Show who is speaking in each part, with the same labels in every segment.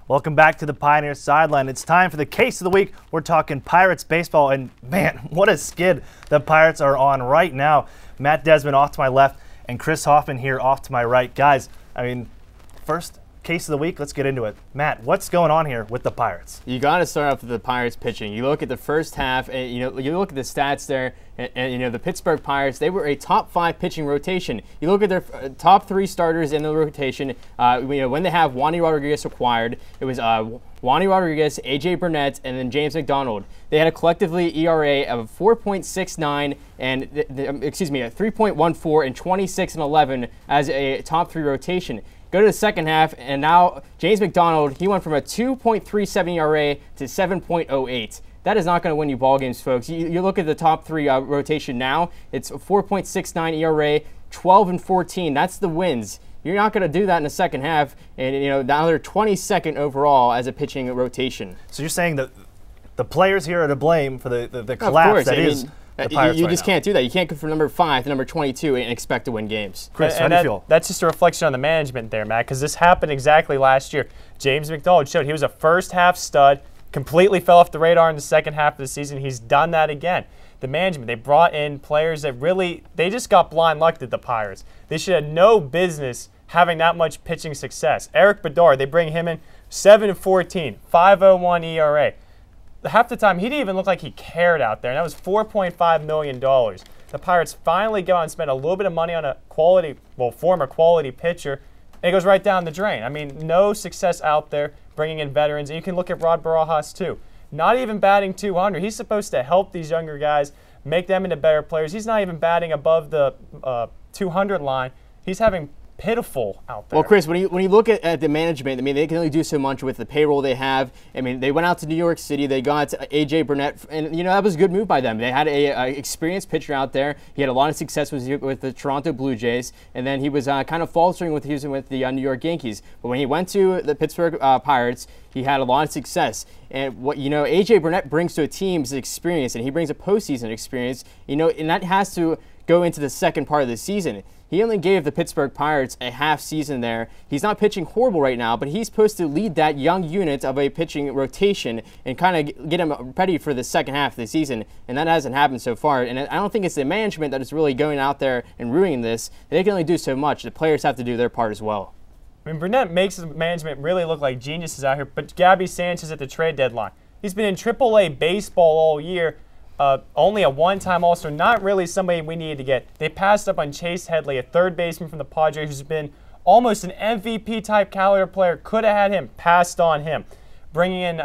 Speaker 1: Welcome back to the Pioneers Sideline. It's time for the case of the week. We're talking Pirates baseball, and man, what a skid the Pirates are on right now. Matt Desmond off to my left and Chris Hoffman here off to my right. Guys, I mean, first case of the week, let's get into it. Matt, what's going on here with the Pirates?
Speaker 2: You got to start off with the Pirates pitching. You look at the first half, and you look at the stats there, and the Pittsburgh Pirates, they were a top 5 pitching rotation. You look at their top 3 starters in the rotation. When they have Wandy Rodriguez acquired, it was Wandy Rodriguez, AJ Burnett, and then James McDonald. They had a collectively ERA of 4.69 and a 3.14 and 26 and 11 as a top 3 rotation. Go to the second half, and now James McDonald, he went from a 2.37 ERA to 7.08. That is not going to win you ball games, folks. You look at the top 3 rotation now. It's 4.69 ERA, 12 and 14. That's the wins. You're not going to do that in the second half, and now they're 22nd overall as a pitching rotation.
Speaker 1: So you're saying that the players here are to blame for the collapse that is the Pirates
Speaker 2: you
Speaker 1: right
Speaker 2: just
Speaker 1: now.
Speaker 2: Can't do that. You can't go from number 5 to number 22 and expect to win games.
Speaker 1: Chris, how do you feel?
Speaker 3: That's just a reflection on the management there, Matt, because this happened exactly last year. James McDonald showed he was a first-half stud, completely fell off the radar in the second half of the season. He's done that again. The management, they brought in players that really, they just got blind lucked at the Pirates. They should have no business having that much pitching success. Eric Bedard, they bring him in, 7-14, 5.01 ERA. Half the time, he didn't even look like he cared out there, and that was $4.5 million. The Pirates finally go out and spend a little bit of money on a former quality pitcher, and it goes right down the drain. I mean, no success out there bringing in veterans. And you can look at Rod Barajas, too. Not even batting 200. He's supposed to help these younger guys, make them into better players. He's not even batting above the 200 line. He's having pitiful out there.
Speaker 2: Well, Chris, when you look at the management, I mean, they can only do so much with the payroll they have. I mean, they went out to New York City. They got AJ Burnett, and that was a good move by them. They had a experienced pitcher out there. He had a lot of success with the Toronto Blue Jays, and then he was kind of faltering with the New York Yankees. But when he went to the Pittsburgh Pirates, he had a lot of success. And what AJ Burnett brings to a team is experience, and he brings a postseason experience. And that has to go into the second part of the season. He only gave the Pittsburgh Pirates a half season there. He's not pitching horrible right now, but he's supposed to lead that young unit of a pitching rotation and kind of get him ready for the second half of the season, and that hasn't happened so far. And I don't think it's the management that is really going out there and ruining this. They can only do so much. The players have to do their part as well.
Speaker 3: I mean, Burnett makes the management really look like geniuses out here, but Gabby Sanchez at the trade deadline. He's been in AAA baseball all year. Only a one-time All-Star, not really somebody we needed to get. They passed up on Chase Headley, a third baseman from the Padres who's been almost an MVP-type caliber player. Could have had him, passed on him. Bringing in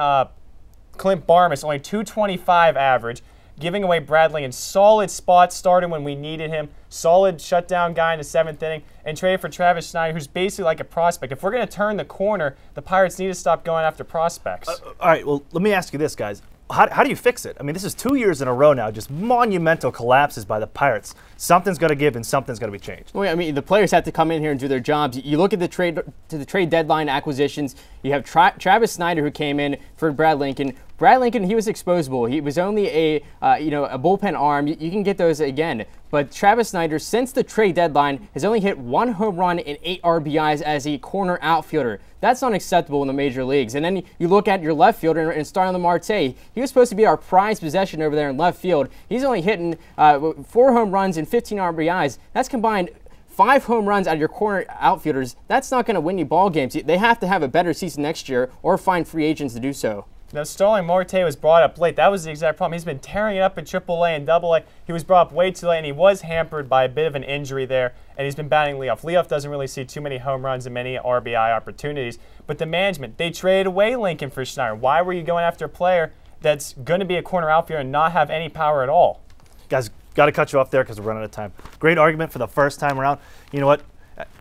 Speaker 3: Clint Barmas, only .225 average, giving away Bradley in solid spots, starting when we needed him, solid shutdown guy in the 7th inning, and traded for Travis Schneider, who's basically like a prospect. If we're going to turn the corner, the Pirates need to stop going after prospects.
Speaker 1: All right, well, let me ask you this, guys. How do you fix it? I mean, this is 2 years in a row now, just monumental collapses by the Pirates. Something's got to give and something's got to be changed.
Speaker 2: Well, I mean, the players have to come in here and do their jobs. You look at the trade deadline acquisitions. You have Travis Snyder, who came in for Brad Lincoln. Brad Lincoln, he was exposable. He was only a bullpen arm. You can get those again. But Travis Snyder, since the trade deadline, has only hit 1 home run and 8 RBIs as a corner outfielder. That's unacceptable in the major leagues. And then you look at your left fielder and Starlin Marte. He was supposed to be our prized possession over there in left field. He's only hitting 4 home runs and 15 RBIs. That's combined 5 home runs out of your corner outfielders. That's not going to win you ball games. They have to have a better season next year or find free agents to do so.
Speaker 3: Now, Starling Marte was brought up late. That was the exact problem. He's been tearing it up in AAA and AA. He was brought up way too late, and he was hampered by a bit of an injury there, and he's been batting leadoff. Leadoff doesn't really see too many home runs and many RBI opportunities. But the management, they traded away Lincoln for Schneider. Why were you going after a player that's going to be a corner outfielder and not have any power at all?
Speaker 1: Guys, got to cut you off there because we're running out of time. Great argument for the first time around. You know what?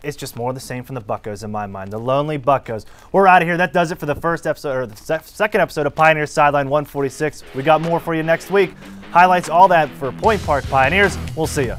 Speaker 1: It's just more of the same from the Buccos in my mind. The lonely Buccos. We're out of here. That does it for the first episode, or the second episode of Pioneers Sideline 146. We got more for you next week. Highlights, all that for Point Park Pioneers. We'll see you.